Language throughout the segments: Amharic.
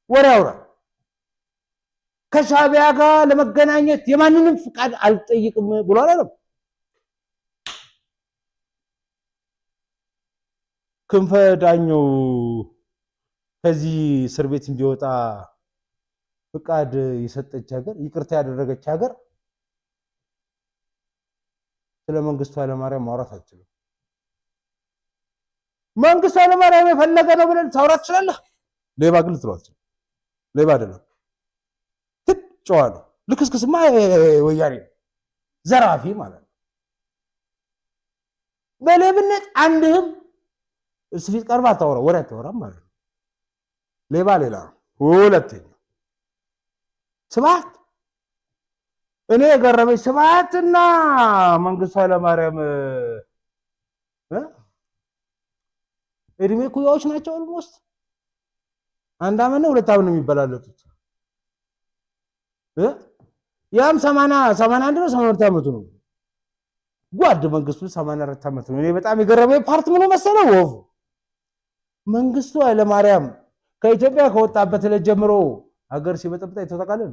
ወሬ አውራ ከሻቢያ ጋር ለመገናኘት የማንንም ፍቃድ አልጠይቅም ብሎ አላለም። ክንፈ ዳኘው ከዚህ እስር ቤት እንዲወጣ ፍቃድ የሰጠች ሀገር ይቅርታ ያደረገች ሀገር ስለ መንግስቱ ኃይለማርያም ማውራት አትችልም። መንግስቱ ኃይለማርያም የፈለገ ነው ብለን ታውራት ትችላለህ። ሌባ ግን ልትለው አትችልም። ሌባ አይደለም ትጨዋ ነው። ልክስክስማ ወያኔ ዘራፊ ማለት ነው። በሌብነት አንድህም እሱ ፊት ቀርባ አታወራ ወሬ አታወራም ማለት ነው። ሌባ ሌላ ነው። ሁለተኛ ስብሐት እኔ የገረመኝ ስብሐትና መንግስቱ ኃይለማርያም እድሜ ኩያዎች ናቸው። ኦልሞስት አንድ አመት ነው 2 አመት ነው የሚበላለጡት። ያም 81 ነው 82 አመቱ ነው። ጓድ መንግስቱ 84 አመቱ ነው። እኔ በጣም የገረመኝ ፓርት ምን መሰለው ወፍ መንግስቱ ኃይለማርያም ከኢትዮጵያ ከወጣበት ዕለት ጀምሮ ሀገር ሲበጠብጣ የተተቃለለ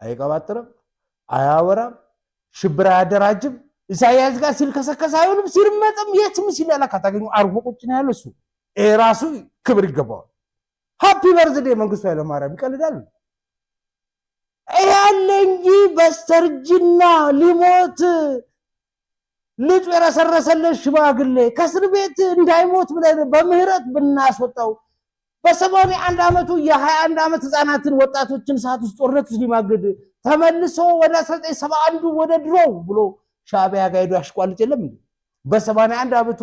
አይቀባጥርም፣ አያወራም፣ ሽብር አያደራጅም። ኢሳያስ ጋር ሲልከሰከስ አይሆንም፣ ሲርመጥም የትም ሲላላ ካታገኙ አርፎ ቁጭ ነው ያለው። እሱ ራሱ ክብር ይገባዋል። ሃፒ በርዝዴ መንግስቱ ኃይለማርያም ይቀልዳል ያለ እንጂ በስተርጅና ሊሞት ልጁ የረሰረሰለት ሽማግሌ ከእስር ቤት እንዳይሞት ብለን በምህረት ብናስወጣው በ71 አመቱ የ21 አመት ህፃናትን ወጣቶችን ሰዓት ውስጥ ጦርነት ውስጥ ሊማግድ ተመልሶ ወደ 1971 ወደ ድሮው ብሎ ሻቢያ ጋር ሄዶ ያሽቋልጥ የለም እንዴ? በ71 አመቱ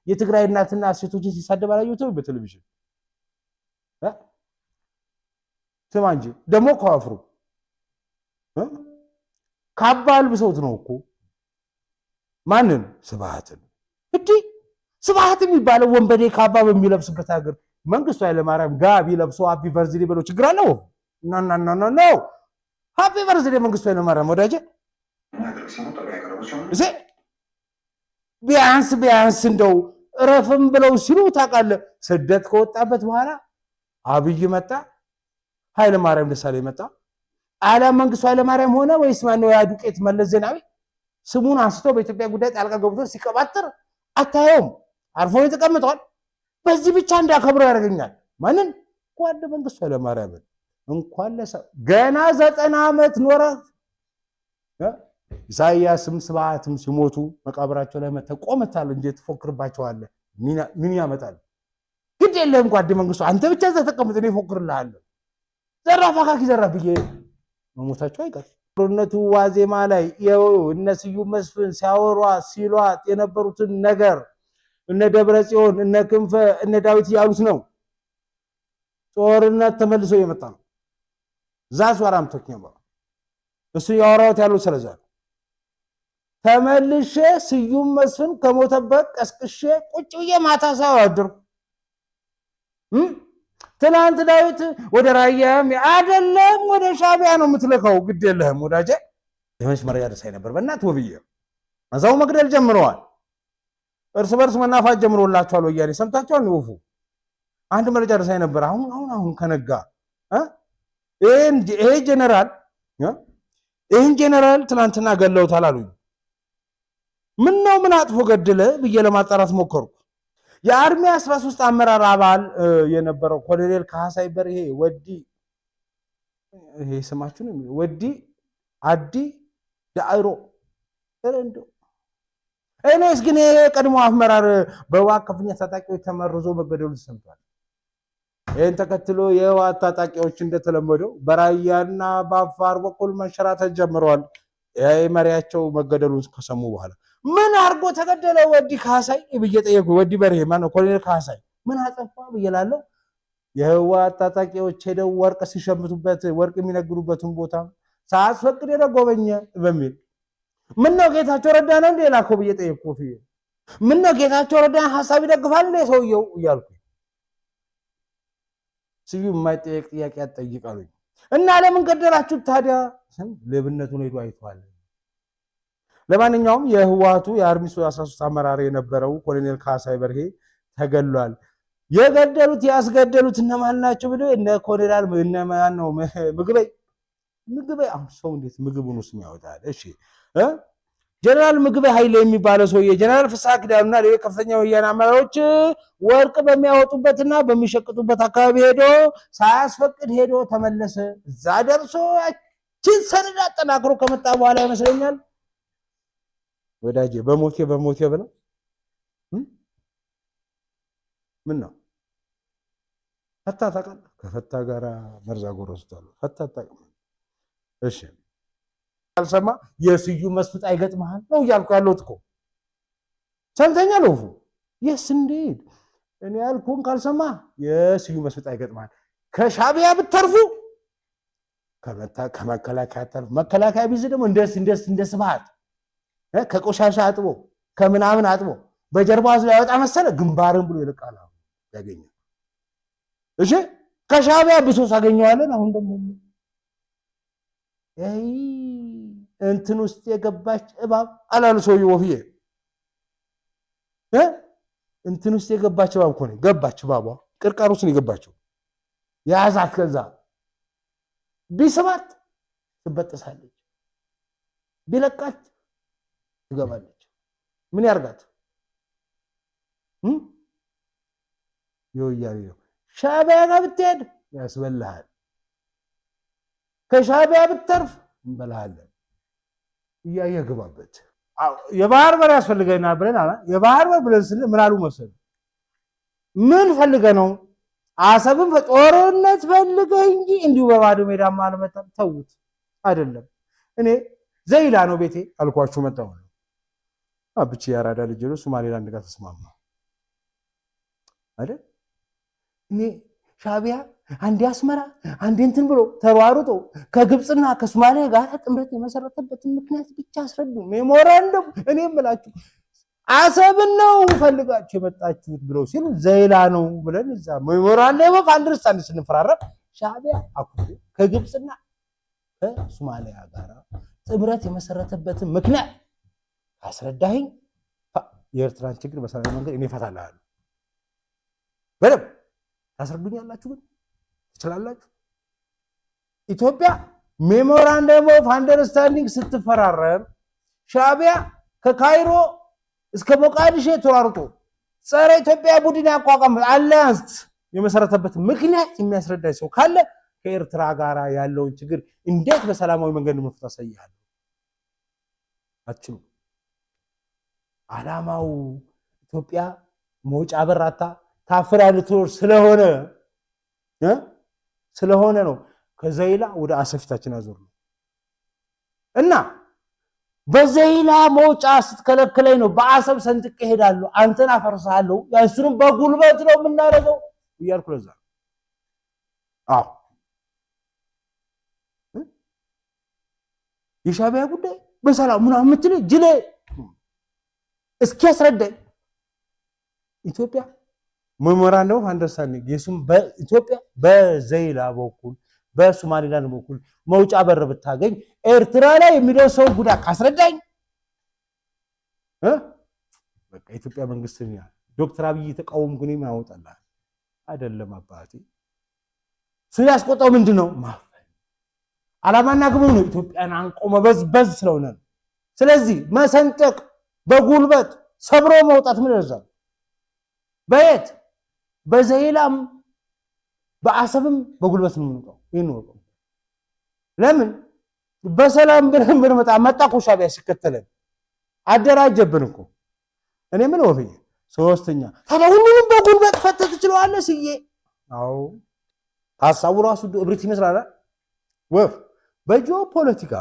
የትግራይ እናትና ሴቶችን ሲሳደብ አላየሁትም በቴሌቪዥን ስማ እንጂ ደግሞ ከዋፍሩ ካባ አልብሰውት ነው እኮ ማንን ስብሐትን እንዴ ስብሐት የሚባለው ወንበዴ ካባ በሚለብስበት ሀገር መንግስቱ ኃይለማርያም ጋቢ ለብሶ ሃፒ በርዝዴ ብሎ ችግር አለው? ኖ ሃፒ በርዝዴ መንግስቱ ኃይለማርያም ወዳጄ ቢያንስ እንደው እረፍም ብለው ሲሉ ታውቃለህ። ስደት ከወጣበት በኋላ አብይ መጣ፣ ኃይለማርያም ደሳለኝ መጣ። አሊያም መንግስቱ ኃይለማርያም ሆነ ወይስ ማነው ያ ዱቄት መለስ ዜናዊ ስሙን አንስቶ በኢትዮጵያ ጉዳይ ጣልቃ ገብቶ ሲቀባጥር አታየውም። አርፎ ተቀምጧል። በዚህ ብቻ እንዳከብረው ያደርገኛል። ማንን? ጓድ መንግስቱ ኃይለማርያምን እንኳን ገና 90 አመት ኖረ። ኢሳያስም ስብሐትም ሲሞቱ መቃብራቸው ላይ መተህ ቆመታል እንጂ ትፎክርባቸዋለህ። ምን ያመጣል? ግድ የለህም ጓድ መንግስቱ፣ አንተ ብቻ እዛ ተቀምጥ፣ እኔ እፎክርልሃለሁ። ዘራፍ አካኪ ዘራፍ ብዬ መሞታቸው አይቀርም። ጦርነቱ ዋዜማ ላይ እነ ስዩም መስፍን ሲያወሯት ሲሏት የነበሩትን ነገር እነ ደብረጽዮን እነ ክንፈ እነ ዳዊት ያሉት ነው። ጦርነት ተመልሶ የመጣ ነው። ዛስ ወራም ተከኘው እሱ ያወራውት ያለው ስለዛ ተመልሼ ስዩም መስፍን ከሞተበት ቀስቅሼ ቁጭ ብዬ ማታ ሳወድር ትናንት ዳዊት ወደ ራያም አይደለም ወደ ሻቢያ ነው የምትለከው። ግድ የለህም ወዳጄ። የመሽ መረጃ ደሳይ ነበር በእናት ወብዬ እዛው መግደል ጀምረዋል። እርስ በርስ መናፋት ጀምሮላቸዋል። ወያኔ ሰምታቸዋል። ንውፉ አንድ መረጃ ደሳይ ነበር። አሁን ከነጋ ይሄን ጄኔራል ትናንትና ገለውታል አሉኝ። ምን ነው ምን አጥፎ ገደለ ብዬ ለማጣራት ሞከርኩ። የአርሚ 13 አመራር አባል የነበረው ኮሎኔል ካሳይ በርሄ ይሄ ስማችሁ ነው ወዲ አዲ ዳይሮ እረንዶ እኔስ ግን የቀድሞ አመራር በህወሓት ከፍተኛ ታጣቂዎች ተመርዞ መገደሉ ተሰምቷል። ይህን ተከትሎ የህወሓት ታጣቂዎች እንደተለመደው በራያና በአፋር በኩል መንሸራተት ጀምረዋል። መሪያቸው መገደሉን ከሰሙ በኋላ ምን አርጎ ተገደለ ወዲ ካሳይ ብዬ ጠየቁ። ወዲ በርሄ ማነው ኮሎኔል ካሳይ ምን አጠፋ ብዬላለሁ። የህወሓት ታጣቂዎች ሄደው ወርቅ ሲሸምቱበት ወርቅ የሚነግሩበትን ቦታ ሳያስፈቅድ የደጎበኘ በሚል ምን ነው ጌታቸው ረዳ ነው እንዴ ላከው ብዬ ጠየቁ። ምን ነው ጌታቸው ረዳ ሐሳብ ይደግፋል እንዴ ሰውየው እያልኩ ስዩም የማይጠየቅ ጥያቄ ያጠይቃሉ። እና ለምን ገደላችሁ ታዲያ? ለብነቱን ሄዱ አይቷል። ለማንኛውም የህወሓቱ የአርሚ 13 አመራር የነበረው ኮሎኔል ካሳይ በርሄ ተገሏል። የገደሉት ያስገደሉት እነማን ናቸው ብለው እነ ኮሎኔል እነማን ነው ምግበይ አሁን ሰው እንዴት ምግቡን ውስጥ ያወጣል? እሺ ጀነራል ምግበይ ኃይሌ የሚባለው ሰውዬ ጀነራል ፍስሐ ኪዳኑና ሌሎች ከፍተኛ ወያኔ አመራሮች ወርቅ በሚያወጡበትና በሚሸቅጡበት አካባቢ ሄዶ ሳያስፈቅድ ሄዶ ተመለሰ። እዛ ደርሶ ያችን ሰነድ አጠናክሮ ከመጣ በኋላ ይመስለኛል ወዳጄ በሞቴ ብለው ምን ነው ፈታ ታውቃለህ? ከፈታ ጋራ መርዛ ጎረስቷል። ፈታ ታውቃለህ? እሺ ካልሰማ የስዩም መስፍጥ አይገጥምሃል ነው እያልኩ ያለሁት እኮ ሰምተኛል። ወፉ የስ እንዴት እኔ ያልኩን ካልሰማ የስዩም መስፍጥ አይገጥምሃል። ከሻዕቢያ ብትተርፉ ከመከላከያ ተርፉ። መከላከያ ቢዝ ደግሞ እንደ ስብሃት ከቆሻሻ አጥቦ ከምናምን አጥቦ በጀርባ ላይ ያወጣ መሰለ ግንባርን ብሎ ይልቃል ያገኘ። እሺ ከሻዕቢያ ብሶስ አገኘዋለን። አሁን ደግሞ እንትን ውስጥ የገባች እባብ አላሉ ሰውዬው ወፍዬ እንትን ውስጥ የገባች እባብ እኮ ነው። ገባች እባቧ ቅርቃር ውስጥ ነው የገባችው። ያዛት ከዛ ቢስባት ትበጠሳለች፣ ቢለቃት ትገባለች። ምን ያርጋት? ይወያሪ ሻዕቢያ ጋር ብትሄድ ያስበልሃል፣ ከሻዕቢያ ብትተርፍ እንበልሃለን። እያየህ ግባበት። የባህር በር ያስፈልገናል ብለን የባህር በር ብለን ስንል ምን አሉ መሰለህ? ምን ፈልገህ ነው? አሰብን ጦርነት ፈልገህ እንጂ እንዲሁ በባዶ ሜዳማ አልመጣም። ተውት አይደለም። እኔ ዘይላ ነው ቤቴ አልኳችሁ መጣሁ። ብቻ ያራዳ ልጅ ነው ሶማሌላንድ ጋር ተስማማ አይደል? እኔ ሻዕቢያ አንዴ አስመራ አንዴ እንትን ብሎ ተሯሩጦ ከግብፅና ከሶማሊያ ጋር ጥምረት የመሰረተበትን ምክንያት ብቻ አስረዱ። ሜሞራንደም እኔ የምላችሁ አሰብን ነው ፈልጋችሁ የመጣችሁት ብለው ሲሉ ዘይላ ነው ብለን እዛ ሜሞራንደም ኦፍ አንደርስታንድ ስንፈራረም ሻዕቢያ አኩሪ ከግብፅና ከሶማሊያ ጋር ጥምረት የመሰረተበትን ምክንያት አስረዳኸኝ። የኤርትራን ችግር በሰላማዊ መንገድ እኔ እፈታልሃለሁ። በደምብ ታስረዱኛላችሁ፣ ግን ትችላላችሁ። ኢትዮጵያ ሜሞራንደም ኦፍ አንደርስታንዲንግ ስትፈራረም ሻዕቢያ ከካይሮ እስከ ሞቃዲሾ ተሯሩጦ ጸረ ኢትዮጵያ ቡድን ያቋቋመ አሊያንስ የመሰረተበት ምክንያት የሚያስረዳ ሰው ካለ ከኤርትራ ጋር ያለውን ችግር እንዴት በሰላማዊ መንገድ መፍታት ያሳያል። አትችሉም። ዓላማው ኢትዮጵያ መውጫ በራታ ታፍራ ልትኖር ስለሆነ ነው ከዘይላ ወደ አሰብ ፊታችን አዞር ነው እና በዘይላ መውጫ ስትከለክለኝ ነው በአሰብ ሰንጥቄ እሄዳለሁ፣ አንተን አፈርሳለሁ፣ ያንሱንም በጉልበት ነው የምናደርገው እያልኩ ለዛ አዎ የሻዕቢያ ጉዳይ በሰላም ምናምን የምትለኝ ጅሌ እስኪ ያስረዳኝ። ኢትዮጵያ ሜሞራንደም ኦፍ አንደርስታንዲንግ የሱም በኢትዮጵያ በዘይላ በኩል በሶማሊላንድ በኩል መውጫ በር ብታገኝ ኤርትራ ላይ የሚደርሰው ጉዳት ካስረዳኝ በቃ ኢትዮጵያ መንግስት ዶክተር አብይ ተቃውሞ ግን ምን ያወጣላል? አይደለም አባቴ እሱ ያስቆጣው ምንድነው? ማፈን ዓላማና ግቡ ነው። ኢትዮጵያን አንቆ መበዝበዝ ስለሆነ ስለዚህ መሰንጠቅ በጉልበት ሰብሮ መውጣት ምን ይረዛል? በየት በዘይላም በአሰብም በጉልበት ነው የምንወጣው። ይሄን ነው ለምን በሰላም ብለን ብንመጣ መጣ እኮ ሻዕቢያ ሲከተለን አደራጀብን እኮ። እኔ ምን ወፍዬ ሶስተኛ ታዲያ ሁሉንም በጉልበት ፈተት ትችላለህ ስዬ? አዎ ሐሳቡ ራሱ እብሪት ይመስላል። ወፍ በጂኦ ፖለቲካ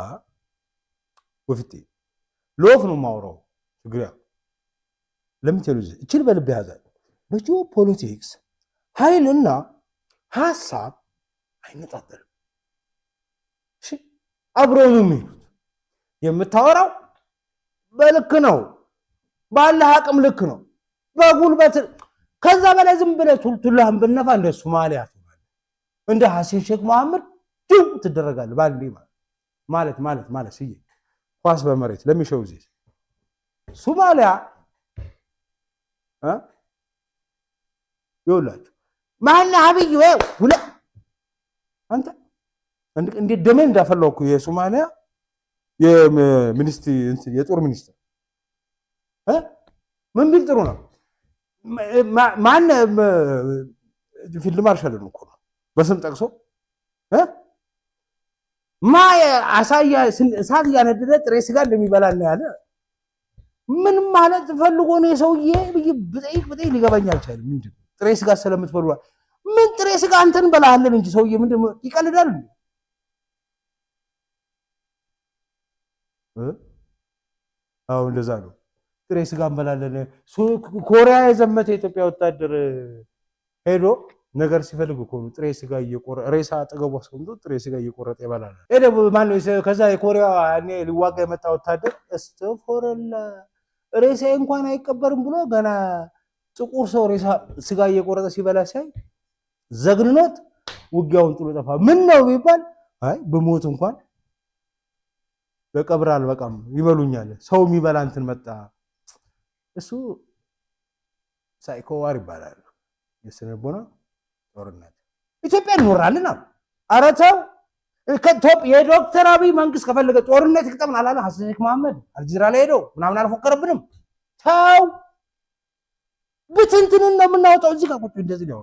ወፍቴ ሎፍ ነው ማውራው ትግሪያ ለምትሉዝ እቺን በልብ ያዛል። በጂኦ ፖለቲክስ ኃይልና ሐሳብ አይነጣጠልም። እሺ አብረው ነው የሚሉት። የምታወራው በልክ ነው፣ ባለህ አቅም ልክ ነው። በጉልበት ከዛ በላይ ዝም ብለህ ቱልቱላህን ብነፋ እንደ ሶማሊያ እንደ ሐሰን ሼክ መሐመድ ድው ትደረጋለህ። ባንዴ ማለት ሲይ ኳስ በመሬት ለሚሸው ዚህ ሶማሊያ ይውላችሁ ማን አብይ ወይ ሁለ አንተ እንዴት ደሜ እንዳፈላውኩ የሶማሊያ የሚኒስትሪ የጦር ሚኒስትር ምን ቢል ጥሩ ነው ማን ፊልድ ማርሻል ነው እኮ በስም ጠቅሶ ማየ አሳያ እሳት ያነደደ ጥሬ ስጋ እንደሚበላና ያለ ምን ማለት ፈልጎ ነው የሰውዬ ብጠይቅ ሊገባኝ አልቻለም። ምንድን ጥሬ ስጋ ስለምትበሉ ምን ጥሬ ስጋ አንተን በላሃለን እንጂ ሰውዬ ምንድን ይቀልዳል እንዴ? አዎ እንደዛ ነው። ጥሬ ስጋ እንበላለን። ኮሪያ የዘመተ የኢትዮጵያ ወታደር ሄዶ ነገር ሲፈልግ እኮ ነው ጥሬ ስጋ እየቆረጠ ሬሳ አጠገቡ አስቀምጦ ጥሬ ስጋ እየቆረጠ ይበላል። ሄደ ማን ነው ከዛ የኮሪያ ያኔ ሊዋጋ የመጣ ወታደር እስተፎረላ ሬሳ እንኳን አይቀበርም ብሎ ገና ጥቁር ሰው ሬሳ ስጋ እየቆረጠ ሲበላ ሲያይ ዘግንኖት ውጊያውን ጥሎ ጠፋ። ምን ነው ቢባል አይ በሞት እንኳን ለቀብር አልበቃም ይበሉኛል ሰው የሚበላ እንትን መጣ። እሱ ሳይኮዋር ይባላል። የስነቦና ጦርነት ኢትዮጵያ እንወራለን አሉ። ኧረ ተው የዶክተር አብይ መንግስት ከፈለገ ጦርነት ይቅጠምን አላለ ሐሰን ሼክ መሐመድ አልጀዚራ ላይ ሄዶ ምናምን አልፎከረብንም። ተው ብትንትንን ነው የምናወጣው። እዚህ ጋር ቁጭ እንደዚህ ነው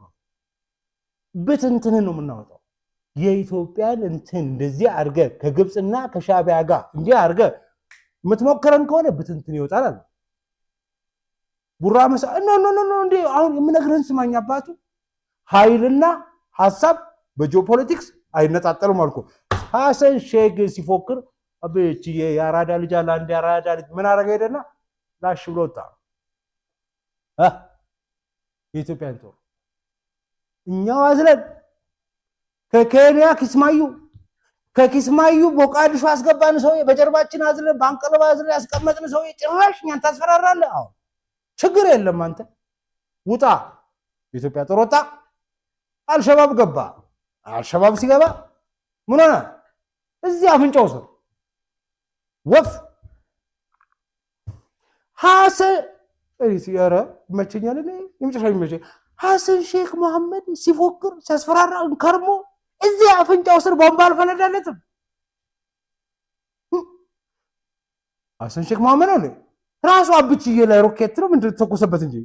ብትንትንን ነው የምናወጣው። የኢትዮጵያን እንትን እንደዚህ አድርገ ከግብፅና ከሻቢያ ጋር እንዲህ አድርገ የምትሞክረን ከሆነ ብትንትን ይወጣል አለ ቡራ መሳ ኖ እንዴ አሁን የምነግርህን ስማኝ አባቱ ኃይልና ሐሳብ በጂኦፖለቲክስ አይነጣጠሉም አልኩ። ሐሰን ሼክ ሲፎክር አበቺ የአራዳ ልጅ አለ አንድ የአራዳ ልጅ ምን አረገ ሄደና ላሽ ብሎ ወጣ። የኢትዮጵያን ጦር እኛው አዝለን ከኬንያ ከኪስማዩ ሞቃዲሾ አስገባን ሰው በጀርባችን አዝለን ባንቀለባ አዝለን ያስቀመጥን ሰው ጭራሽ እኛን ታስፈራራለህ። አዎ ችግር የለም አንተ ውጣ። የኢትዮጵያ ጦር ወጣ። አልሸባብ ገባ። አልሸባብ ሲገባ ምን ሆነ? እዚህ አፍንጫው ስር ወፍ ሐሰን ሲያራ መቸኛል እኔ የመጨረሻ የሚመቸኝ ሐሰን ሼክ መሐመድ ሲፎክር ሲያስፈራራ እንከርሞ እዚህ አፍንጫው ስር ቦምብ አልፈነዳለትም። ሐሰን ሼክ መሐመድ ነው ራሱ አብችዬ ላይ ሮኬት ነው ምንድን ተኮሰበት እንጂ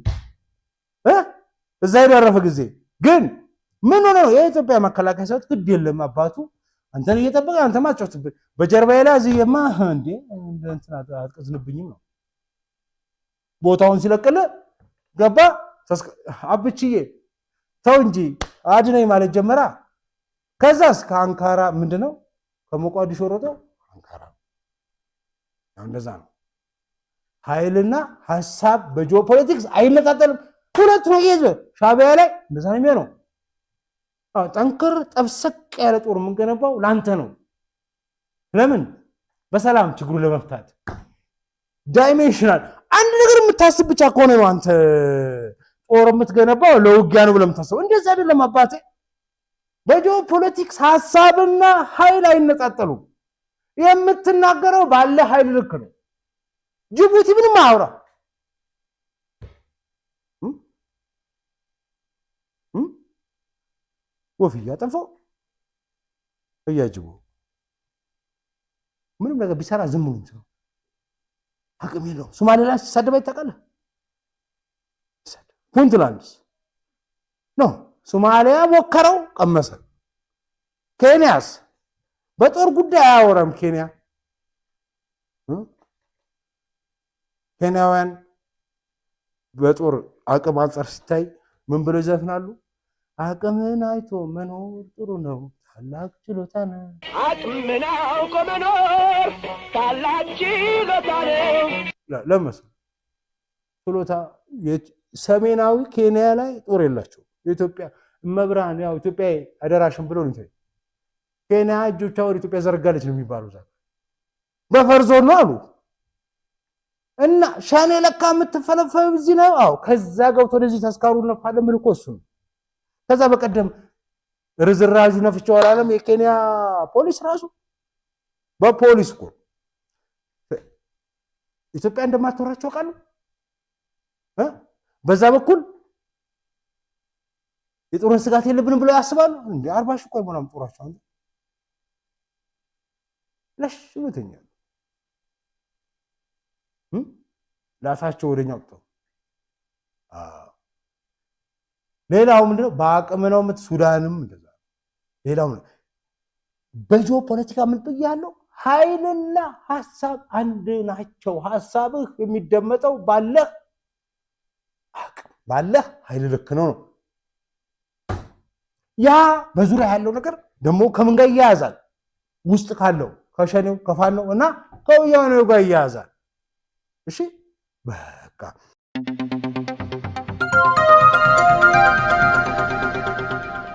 እዛ ያረፈ ጊዜ ግን ምን ሆነ ነው የኢትዮጵያ መከላከያ ሰራዊት ግድ የለም አባቱ አንተን እየጠበቀ አንተ ማጫወትብህ በጀርባዬ ላይ እዚህማ እንዴ እንትን አትቀዝንብኝም ነው ቦታውን ሲለቅል ገባ አብችዬ ተው እንጂ አድነኝ ማለት ጀመራ። ከዛስ ከአንካራ ምንድነው ከሞቃዲሾ ሮጦ አንካራ ነው። እንደዛ ነው ኃይልና ሐሳብ በጂኦፖለቲክስ አይነጣጠልም። ሁለቱ ነው ይዘ ሻቢያ ላይ እንደዛ ነው የሚሆነው። ጠንክር ጠብሰቅ ያለ ጦር የምንገነባው ላንተ ነው። ለምን በሰላም ችግሩን ለመፍታት ዳይሜንሽናል አንድ ነገር የምታስብ ብቻ ከሆነ ነው አንተ ጦር የምትገነባው ለውጊያ ነው ብለህ የምታስበው። እንደዛ አይደለም አባቴ። በጂኦፖለቲክስ ሐሳብና ኃይል አይነጣጠሉም። የምትናገረው ባለ ኃይል ልክ ነው። ጅቡቲ ምንም አውራ ወፍያ ጠንፈው እያጅቡ ምንም ነገር ቢሰራ ዝም ብሎ ነው አቅም የለው። ሶማሌላንድ ሲሳደብ አይታወቃለህ። ፑንትላንድስ ነው ሶማሊያ ሞከረው ቀመሰ። ኬንያስ በጦር ጉዳይ አያወራም። ኬንያውያን በጦር አቅም አንጻር ሲታይ ምን ብለው ይዘፍናሉ? አቅምን አይቶ መኖር ጥሩ ነው፣ ታላቅ ችሎታ ነው። አቅምን አውቆ መኖር ታላቅ ችሎታ ነው። ለምሳሌ ችሎታ ሰሜናዊ ኬንያ ላይ ጦር የላቸው። የኢትዮጵያ መብራን ያው ኢትዮጵያ አደራሽን ብሎ ነው ኬንያ እጆቿ ወደ ኢትዮጵያ ዘርጋለች ነው የሚባለው። ዛሬ በፈርዞ ነው አሉ እና ሻኔ ለካ የምትፈለፈው እዚህ ነው። አዎ ከዛ ገብቶ ወደዚህ ተስካሩ ነፋለ ምን እኮ እሱ ነው። ከዛ በቀደም ርዝራዡ ነፍቸው አላለም የኬንያ ፖሊስ ራሱ በፖሊስ እኮ ኢትዮጵያ እንደማትወራቸው ቃሉ በዛ በኩል የጦርነት ስጋት የለብንም ብለው ያስባሉ እንዴ? 40 ሺህ ቆይ ምናምን ጦራቸው አንተ ለሽ ብተኛል ራሳቸው ወደኛ ወጥተው ሌላው ምንድነው በአቅም ነው ሱዳንም እንደዛ ሌላው በጂኦ ፖለቲካ ምን ብያለሁ ኃይልና ሐሳብ አንድ ናቸው ሐሳብህ የሚደመጠው ባለህ አቅም ባለህ ኃይል ልክ ነው ያ በዙሪያ ያለው ነገር ደግሞ ከምን ጋር ያያዛል ውስጥ ካለው ከሸኔው ከፋነው እና ከወያኔው ጋር ያያዛል እሺ በቃ